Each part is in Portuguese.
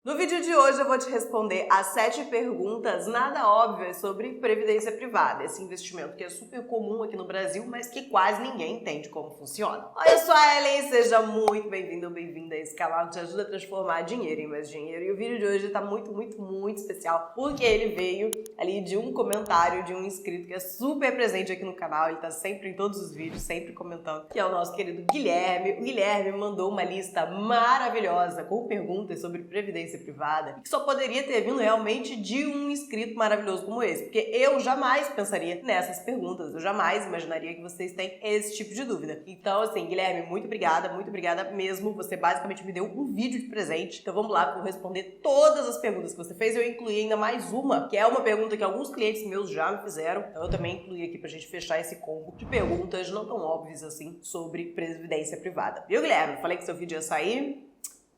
No vídeo de hoje eu vou te responder as 7 perguntas nada óbvias sobre previdência privada, esse investimento que é super comum aqui no Brasil, mas que quase ninguém entende como funciona. Oi, eu sou a Ellen, seja muito bem-vindo ou bem-vinda a esse canal que te ajuda a transformar dinheiro em mais dinheiro. E o vídeo de hoje tá muito especial, porque ele veio ali de um comentário de um inscrito que é super presente aqui no canal, ele tá sempre em todos os vídeos, sempre comentando, que é o nosso querido Guilherme. O Guilherme mandou uma lista maravilhosa com perguntas sobre previdência privada, e que só poderia ter vindo realmente de um inscrito maravilhoso como esse, porque eu jamais pensaria nessas perguntas, eu jamais imaginaria que vocês têm esse tipo de dúvida. Então, assim, Guilherme, muito obrigada mesmo, você basicamente me deu um vídeo de presente, então vamos lá, vou responder todas as perguntas que você fez. Eu incluí ainda mais uma, que é uma pergunta que alguns clientes meus já me fizeram, então eu também incluí aqui pra gente fechar esse combo de perguntas não tão óbvias assim sobre previdência privada. Viu, Guilherme? Falei que seu vídeo ia sair.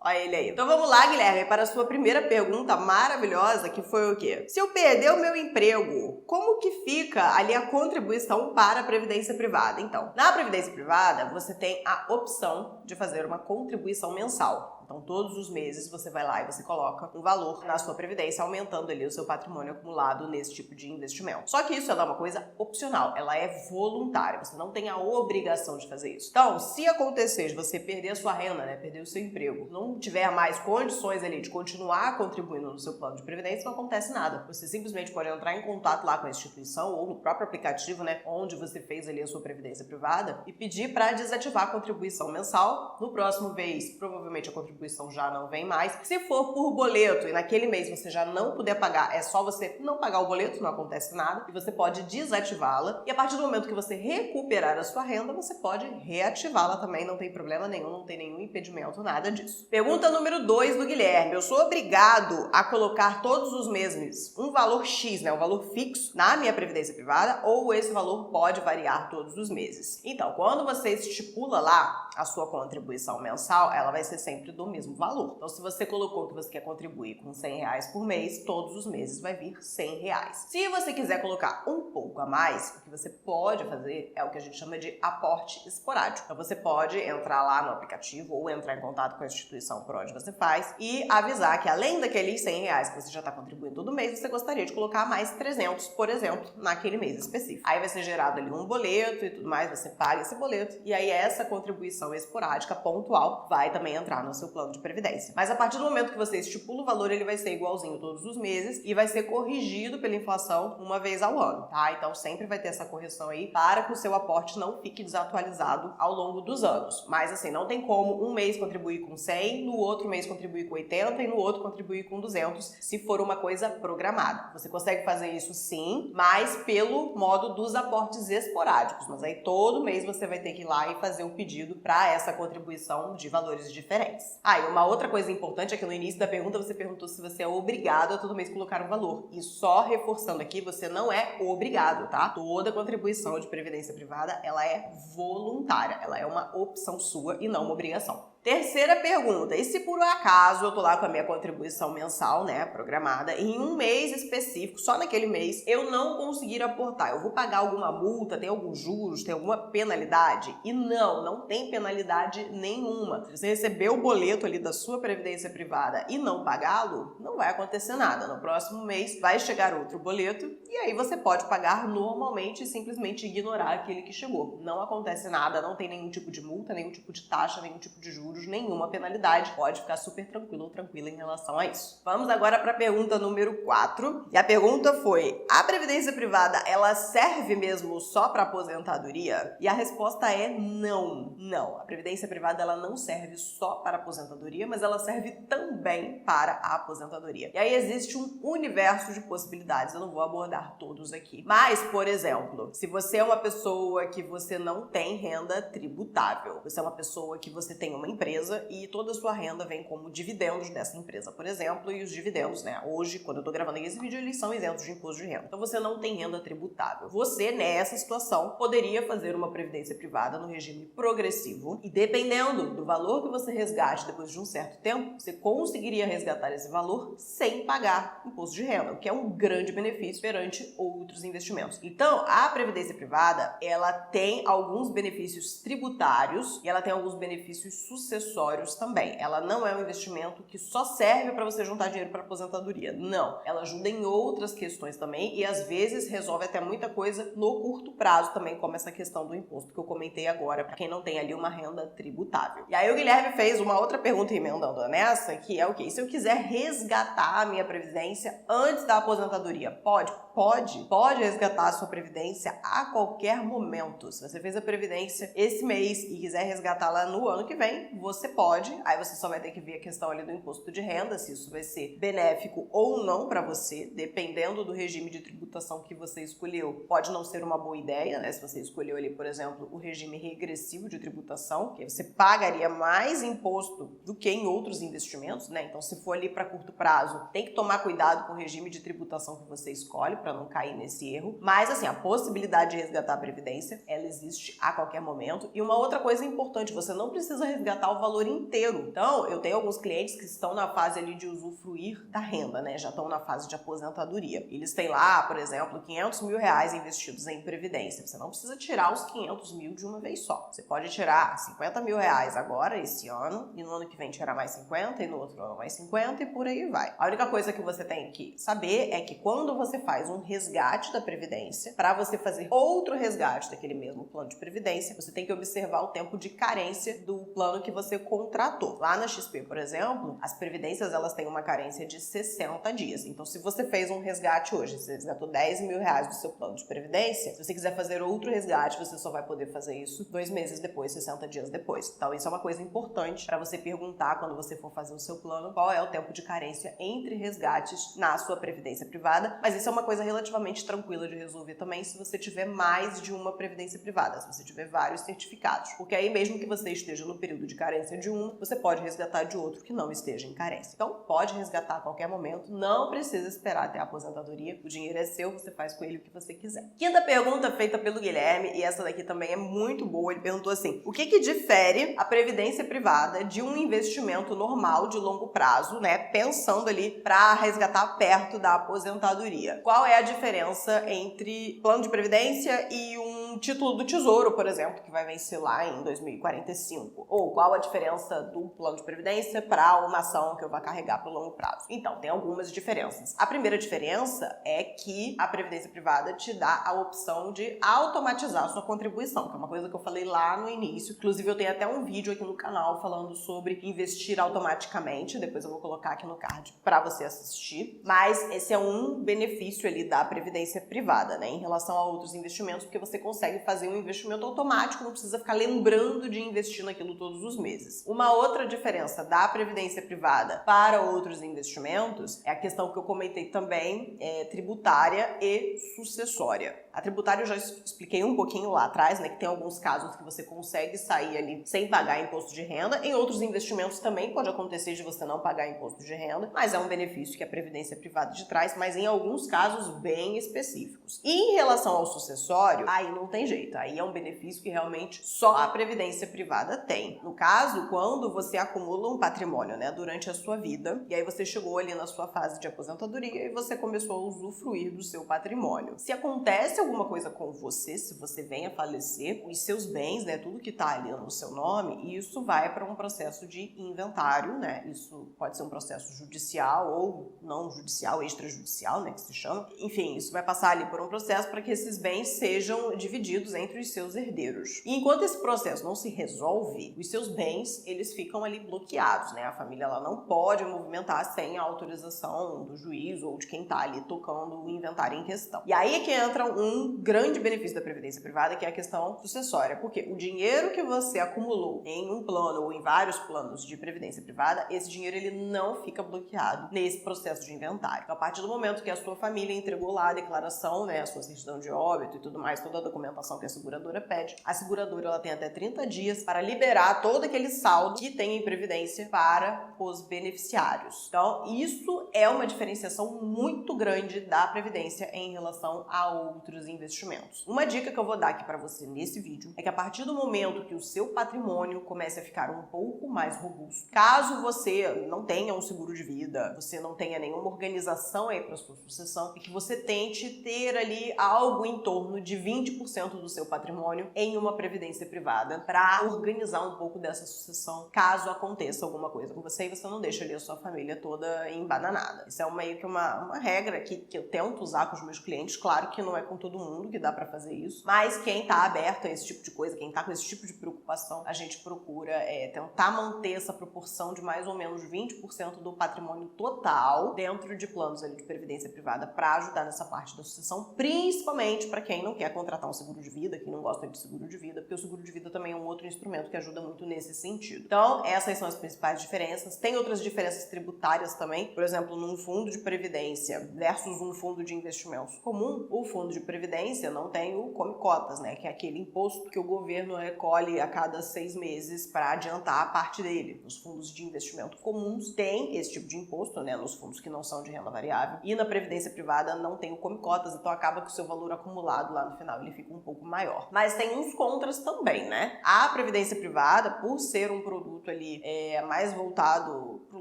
Olha ele aí. Então vamos lá, Guilherme, para a sua primeira pergunta maravilhosa, que foi o quê? Se eu perder o meu emprego, como que fica ali a contribuição para a previdência privada? Então, na previdência privada, você tem a opção de fazer uma contribuição mensal. Então, todos os meses você vai lá e você coloca um valor na sua previdência, aumentando ali o seu patrimônio acumulado nesse tipo de investimento. Só que isso é uma coisa opcional, ela é voluntária, você não tem a obrigação de fazer isso. Então, se acontecer de você perder a sua renda, perder o seu emprego, não tiver mais condições ali de continuar contribuindo no seu plano de previdência, não acontece nada. Você simplesmente pode entrar em contato lá com a instituição ou no próprio aplicativo, onde você fez ali a sua previdência privada e pedir para desativar a contribuição mensal. No próximo mês, provavelmente a contribuição já não vem mais. Se for por boleto e naquele mês você já não puder pagar, é só você não pagar o boleto, não acontece nada, e você pode desativá-la, e a partir do momento que você recuperar a sua renda, você pode reativá-la também, não tem problema nenhum, não tem nenhum impedimento, nada disso. Pergunta número 2 do Guilherme: eu sou obrigado a colocar todos os meses um valor X, um valor fixo na minha previdência privada, ou esse valor pode variar todos os meses? Então, quando você estipula lá a sua contribuição mensal, ela vai ser sempre do mesmo valor. Então, se você colocou que você quer contribuir com R$100 por mês, todos os meses vai vir R$100. Se você quiser colocar um pouco a mais, o que você pode fazer é o que a gente chama de aporte esporádico. Então, você pode entrar lá no aplicativo ou entrar em contato com a instituição por onde você faz e avisar que além daqueles R$100 que você já está contribuindo todo mês, você gostaria de colocar mais 300, por exemplo, naquele mês específico. Aí vai ser gerado ali um boleto e tudo mais, você paga esse boleto e aí essa contribuição esporádica pontual vai também entrar no seu plano de previdência. Mas a partir do momento que você estipula o valor, ele vai ser igualzinho todos os meses e vai ser corrigido pela inflação uma vez ao ano, tá? Então sempre vai ter essa correção aí para que o seu aporte não fique desatualizado ao longo dos anos. Mas assim, não tem como um mês contribuir com 100, no outro mês contribuir com 80 e no outro contribuir com 200, se for uma coisa programada. Você consegue fazer isso sim, mas pelo modo dos aportes esporádicos. Mas aí todo mês você vai ter que ir lá e fazer o pedido para essa contribuição de valores diferentes. E uma outra coisa importante é que no início da pergunta você perguntou se você é obrigado a todo mês colocar um valor. E só reforçando aqui, você não é obrigado, tá? Toda contribuição de previdência privada, ela é voluntária, ela é uma opção sua e não uma obrigação. Terceira pergunta: e se por acaso eu tô lá com a minha contribuição mensal, programada, e em um mês específico, só naquele mês, eu não conseguir aportar, eu vou pagar alguma multa, tem alguns juros, tem alguma penalidade? E não tem penalidade nenhuma. Se você receber o boleto ali da sua previdência privada e não pagá-lo, não vai acontecer nada. No próximo mês vai chegar outro boleto e aí você pode pagar normalmente e simplesmente ignorar aquele que chegou. Não acontece nada, não tem nenhum tipo de multa, nenhum tipo de taxa, nenhum tipo de juros, nenhuma penalidade. Pode ficar super tranquilo ou tranquila em relação a isso. Vamos agora para a pergunta número 4. E a pergunta foi: a previdência privada, ela serve mesmo só para aposentadoria? E a resposta é não. Não. A previdência privada, ela não serve só para aposentadoria, mas ela serve também para a aposentadoria. E aí existe um universo de possibilidades. Eu não vou abordar todos aqui. Mas, por exemplo, se você é uma pessoa que você não tem renda tributável, você é uma pessoa que você tem uma empresa e toda a sua renda vem como dividendos dessa empresa, por exemplo, e os dividendos, hoje, quando eu tô gravando esse vídeo, eles são isentos de imposto de renda. Então você não tem renda tributável. Você, nessa situação, poderia fazer uma previdência privada no regime progressivo e dependendo do valor que você resgate depois de um certo tempo, você conseguiria resgatar esse valor sem pagar imposto de renda, o que é um grande benefício perante outros investimentos. Então, a previdência privada, ela tem alguns benefícios tributários e ela tem alguns benefícios sociais sucessórios também. Ela não é um investimento que só serve para você juntar dinheiro para aposentadoria. Não. Ela ajuda em outras questões também e às vezes resolve até muita coisa no curto prazo também, como essa questão do imposto que eu comentei agora, para quem não tem ali uma renda tributável. E aí o Guilherme fez uma outra pergunta emendando nessa, que é o quê? Se eu quiser resgatar a minha previdência antes da aposentadoria, pode? Pode resgatar a sua previdência a qualquer momento. Se você fez a previdência esse mês e quiser resgatá-la no ano que vem, você pode. Aí você só vai ter que ver a questão ali do imposto de renda, se isso vai ser benéfico ou não para você, dependendo do regime de tributação que você escolheu. Pode não ser uma boa ideia, né? Se você escolheu ali, por exemplo, o regime regressivo de tributação, que você pagaria mais imposto do que em outros investimentos, né? Então, se for ali para curto prazo, tem que tomar cuidado com o regime de tributação que você escolhe para não cair nesse erro. Mas, assim, a possibilidade de resgatar a previdência, ela existe a qualquer momento. E uma outra coisa importante, você não precisa resgatar o valor inteiro. Então, eu tenho alguns clientes que estão na fase ali de usufruir da renda, né? Já estão na fase de aposentadoria. Eles têm lá, por exemplo, 500 mil reais investidos em previdência. Você não precisa tirar os 500 mil de uma vez só. Você pode tirar 50 mil reais agora, esse ano, e no ano que vem tirar mais 50, e no outro ano mais 50, e por aí vai. A única coisa que você tem que saber é que quando você faz um resgate da previdência, para você fazer outro resgate daquele mesmo plano de previdência, você tem que observar o tempo de carência do plano que você contratou. Lá na XP, por exemplo, as previdências elas têm uma carência de 60 dias. Então, se você fez um resgate hoje, você resgatou 10 mil reais do seu plano de previdência, se você quiser fazer outro resgate, você só vai poder fazer isso 2 meses depois, 60 dias depois. Então, isso é uma coisa importante para você perguntar quando você for fazer o seu plano, qual é o tempo de carência entre resgates na sua previdência privada, mas isso é uma coisa relativamente tranquila de resolver também se você tiver mais de uma previdência privada, se você tiver vários certificados, porque aí mesmo que você esteja no período de carência de um, você pode resgatar de outro que não esteja em carência. Então, pode resgatar a qualquer momento, não precisa esperar até a aposentadoria, o dinheiro é seu, você faz com ele o que você quiser. Quinta pergunta feita pelo Guilherme, e essa daqui também é muito boa, ele perguntou assim, o que difere a previdência privada de um investimento normal de longo prazo, né, pensando ali para resgatar perto da aposentadoria? Qual é a diferença entre plano de previdência e um título do Tesouro, por exemplo, que vai vencer lá em 2045? Ou qual a diferença do plano de previdência para uma ação que eu vou carregar para o longo prazo? Então, tem algumas diferenças. A primeira diferença é que a previdência privada te dá a opção de automatizar a sua contribuição, que é uma coisa que eu falei lá no início. Inclusive, eu tenho até um vídeo aqui no canal falando sobre investir automaticamente. Depois eu vou colocar aqui no card para você assistir. Mas esse é um benefício ali da previdência privada, né, em relação a outros investimentos, porque você consegue fazer um investimento automático, não precisa ficar lembrando de investir naquilo todos os meses. Uma outra diferença da previdência privada para outros investimentos é a questão que eu comentei também, tributária e sucessória. A tributária eu já expliquei um pouquinho lá atrás, né, que tem alguns casos que você consegue sair ali sem pagar imposto de renda. Em outros investimentos também pode acontecer de você não pagar imposto de renda, mas é um benefício que a previdência privada te traz, mas em alguns casos bem específicos. E em relação ao sucessório, aí não tem jeito, aí é um benefício que realmente só a previdência privada tem. No caso, quando você acumula um patrimônio, né, durante a sua vida, e aí você chegou ali na sua fase de aposentadoria e você começou a usufruir do seu patrimônio. Se acontece alguma coisa com você, se você vem a falecer, os seus bens, né, tudo que tá ali no seu nome, isso vai para um processo de inventário, né, isso pode ser um processo judicial ou não judicial, extrajudicial, né, que se chama. Enfim, isso vai passar ali por um processo para que esses bens sejam divididos entre os seus herdeiros. E enquanto esse processo não se resolve, os seus bens, eles ficam ali bloqueados, né, a família ela não pode movimentar sem a autorização do juiz ou de quem tá ali tocando o inventário em questão. E aí é que entra um grande benefício da previdência privada, que é a questão sucessória, porque o dinheiro que você acumulou em um plano ou em vários planos de previdência privada, esse dinheiro ele não fica bloqueado nesse processo de inventário. Então, a partir do momento que a sua família entregou lá a declaração, né, a sua certidão de óbito e tudo mais, toda a documentação que a seguradora pede, a seguradora ela tem até 30 dias para liberar todo aquele saldo que tem em previdência para os beneficiários. Então, isso é uma diferenciação muito grande da previdência em relação a outros investimentos. Uma dica que eu vou dar aqui para você nesse vídeo é que a partir do momento que o seu patrimônio comece a ficar um pouco mais robusto, caso você não tenha um seguro de vida, você não tenha nenhuma organização aí para sua sucessão, e que você tente ter ali algo em torno de 20% 20% do seu patrimônio em uma previdência privada para organizar um pouco dessa sucessão, caso aconteça alguma coisa com você e você não deixa ali a sua família toda embananada. Isso é meio que uma regra que eu tento usar com os meus clientes. Claro que não é com todo mundo que dá para fazer isso, mas quem tá aberto a esse tipo de coisa, quem tá com esse tipo de preocupação, a gente procura tentar manter essa proporção de mais ou menos 20% do patrimônio total dentro de planos ali de previdência privada para ajudar nessa parte da sucessão, principalmente para quem não quer contratar um seguro de vida, quem não gosta de seguro de vida, porque o seguro de vida também é um outro instrumento que ajuda muito nesse sentido. Então, essas são as principais diferenças. Tem outras diferenças tributárias também, por exemplo, num fundo de previdência versus um fundo de investimentos comum, o fundo de previdência não tem o Come Cotas, né, que é aquele imposto que o governo recolhe a cada 6 meses para adiantar a parte dele. Nos fundos de investimento comuns tem esse tipo de imposto, né, nos fundos que não são de renda variável, e na previdência privada não tem o Come Cotas, então acaba que o seu valor acumulado lá no final ele fica um pouco maior. Mas tem uns contras também, né? A previdência privada, por ser um produto ali mais voltado para o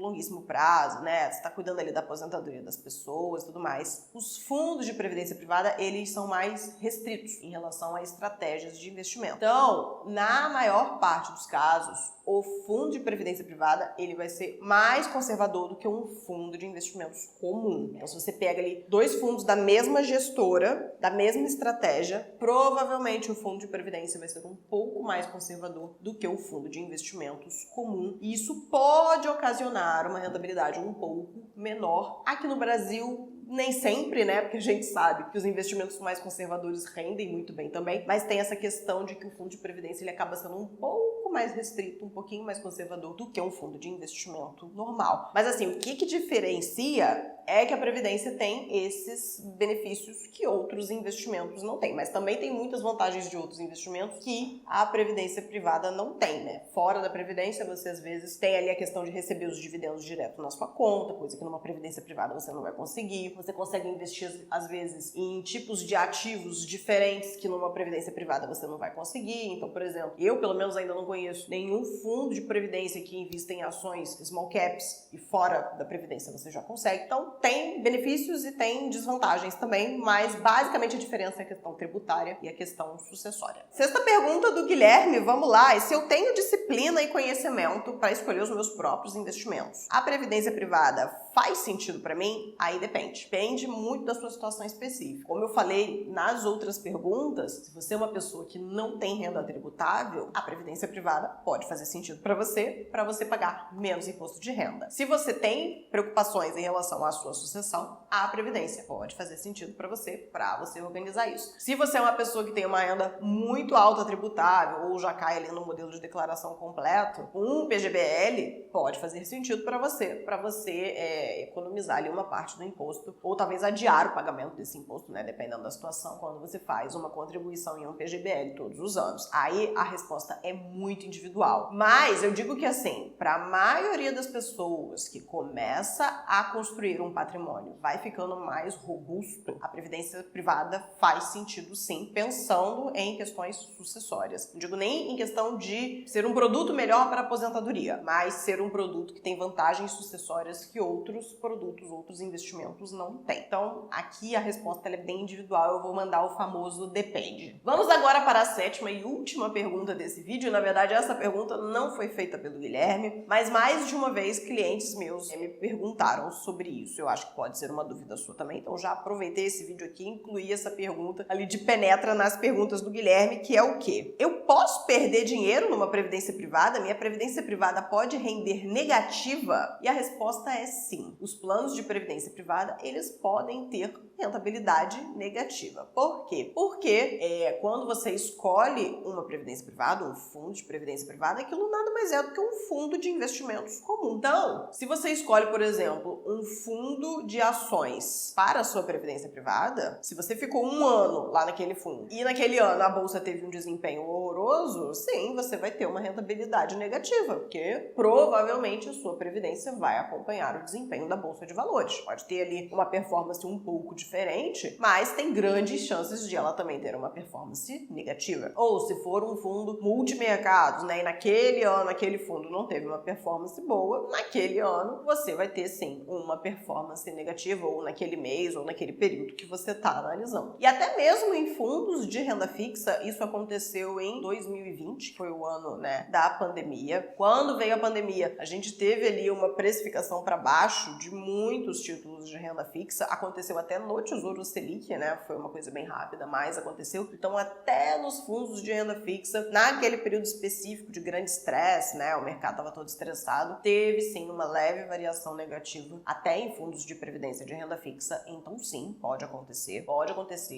longuíssimo prazo, né, você está cuidando ali da aposentadoria das pessoas e tudo mais, os fundos de previdência privada, eles são mais restritos em relação a estratégias de investimento. Então, na maior parte dos casos, o fundo de previdência privada, ele vai ser mais conservador do que um fundo de investimentos comum. Então, se você pega ali 2 fundos da mesma gestora, da mesma estratégia, provavelmente o fundo de previdência vai ser um pouco mais conservador do que o fundo de investimentos comum. E isso pode ocasionar uma rentabilidade um pouco menor. Aqui no Brasil, nem sempre, né? Porque a gente sabe que os investimentos mais conservadores rendem muito bem também, mas tem essa questão de que o fundo de previdência ele acaba sendo um pouco mais restrito, um pouquinho mais conservador do que um fundo de investimento normal. Mas assim, o que diferencia é que a previdência tem esses benefícios que outros investimentos não têm, mas também tem muitas vantagens de outros investimentos que a previdência privada não tem, né? Fora da previdência, você às vezes tem ali a questão de receber os dividendos direto na sua conta, coisa que numa previdência privada você não vai conseguir. Você consegue investir, às vezes, em tipos de ativos diferentes que numa previdência privada você não vai conseguir. Então, por exemplo, eu pelo menos ainda não conheço nenhum fundo de previdência que invista em ações small caps e fora da previdência você já consegue. Então, tem benefícios e tem desvantagens também, mas basicamente a diferença é a questão tributária e a questão sucessória. Sexta pergunta do Guilherme, vamos lá. E se eu tenho disciplina e conhecimento para escolher os meus próprios investimentos, a previdência privada faz sentido para mim? Aí depende. Depende muito da sua situação específica. Como eu falei nas outras perguntas, se você é uma pessoa que não tem renda tributável, a previdência privada pode fazer sentido para você pagar menos imposto de renda. Se você tem preocupações em relação à sua sucessão, a previdência pode fazer sentido para você organizar isso. Se você é uma pessoa que tem uma renda muito alta tributável ou já cai ali no modelo de declaração completo, um PGBL pode fazer sentido para você economizar ali uma parte do imposto ou talvez adiar o pagamento desse imposto, né, dependendo da situação, quando você faz uma contribuição em um PGBL todos os anos. Aí a resposta é muito individual. Mas eu digo que assim, para a maioria das pessoas que começa a construir um patrimônio, vai ficando mais robusto, a previdência privada faz sentido sim, pensando em questões sucessórias. Não digo nem em questão de ser um produto melhor para a aposentadoria, mas ser um produto que tem vantagens sucessórias que outros produtos, outros investimentos não têm. Então, aqui a resposta é bem individual, eu vou mandar o famoso depende. Vamos agora para a sétima e última pergunta desse vídeo. Na verdade, essa pergunta não foi feita pelo Guilherme, mas mais de uma vez clientes meus me perguntaram sobre isso. Eu acho que pode ser uma dúvida sua também, então já aproveitei esse vídeo aqui e incluí essa pergunta ali de penetra nas perguntas do Guilherme, que é o quê? Eu posso perder dinheiro numa previdência privada? Minha previdência privada pode render negativa? E a resposta é sim. Os planos de previdência privada, eles podem ter rentabilidade negativa. Por quê? Porque quando você escolhe uma previdência privada, um fundo de previdência privada, aquilo nada mais é do que um fundo de investimentos comum. Então, se você escolhe, por exemplo, um fundo de ações para a sua previdência privada, se você ficou um ano lá naquele fundo e naquele ano a bolsa teve um desempenho horroroso, sim, você vai ter uma rentabilidade negativa, porque provavelmente a sua previdência vai acompanhar o desempenho da bolsa de valores. Pode ter ali uma performance um pouco diferente, mas tem grandes chances de ela também ter uma performance negativa. Ou se for um fundo multimercado, resultados, né? E naquele ano, aquele fundo não teve uma performance boa, naquele ano você vai ter sim uma performance negativa, ou naquele mês, ou naquele período que você está analisando. E até mesmo em fundos de renda fixa, isso aconteceu em 2020, que foi o ano, né, da pandemia. Quando veio a pandemia, a gente teve ali uma precificação para baixo de muitos títulos de renda fixa. Aconteceu até no Tesouro Selic, né? Foi uma coisa bem rápida, mas aconteceu. Então, até nos fundos de renda fixa, naquele período específico de grande estresse, né? O mercado estava todo estressado, teve sim uma leve variação negativa, até em fundos de previdência de renda fixa. Então, sim, pode acontecer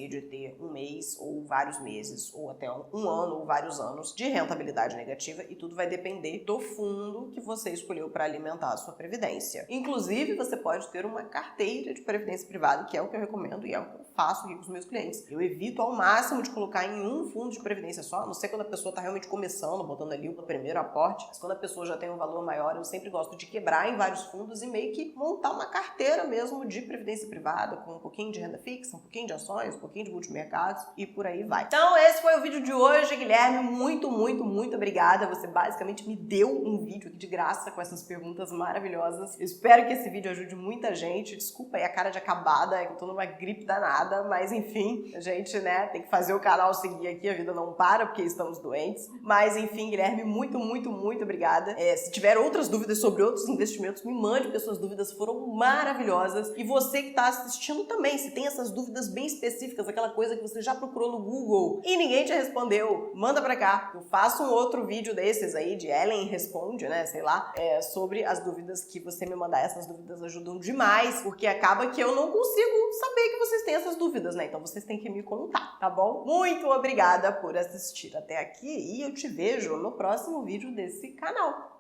de ter um mês ou vários meses, ou até um ano ou vários anos de rentabilidade negativa, e tudo vai depender do fundo que você escolheu para alimentar a sua previdência. Inclusive, você pode ter uma carteira de previdência privada, que é o que eu recomendo e é o que eu faço aqui com os meus clientes. Eu evito ao máximo de colocar em um fundo de previdência só, a não ser quando a pessoa está realmente começando, botando ali o primeiro aporte, mas quando a pessoa já tem um valor maior, eu sempre gosto de quebrar em vários fundos e meio que montar uma carteira mesmo de previdência privada, com um pouquinho de renda fixa, um pouquinho de ações, um pouquinho de multimercados e por aí vai. Então esse foi o vídeo de hoje, Guilherme. Muito obrigada. Você basicamente me deu um vídeo aqui de graça com essas perguntas maravilhosas. Eu espero que esse vídeo ajude muita gente. Desculpa aí a cara de acabada, é que eu tô numa gripe danada, mas enfim, a gente, né, tem que fazer o canal seguir aqui, a vida não para porque estamos doentes. Mas enfim, Guilherme, muito obrigada. Se tiver outras dúvidas sobre outros investimentos, me mande, porque suas dúvidas foram maravilhosas. E você que está assistindo também, se tem essas dúvidas bem específicas, aquela coisa que você já procurou no Google e ninguém te respondeu, manda pra cá. Eu faço um outro vídeo desses aí, de Ellen Responde, né, sei lá, sobre as dúvidas que você me mandar. Essas dúvidas ajudam demais, porque acaba que eu não consigo saber que vocês têm essas dúvidas, né? Então vocês têm que me contar, tá bom? Muito obrigada por assistir até aqui e eu te vejo no próximo vídeo desse canal.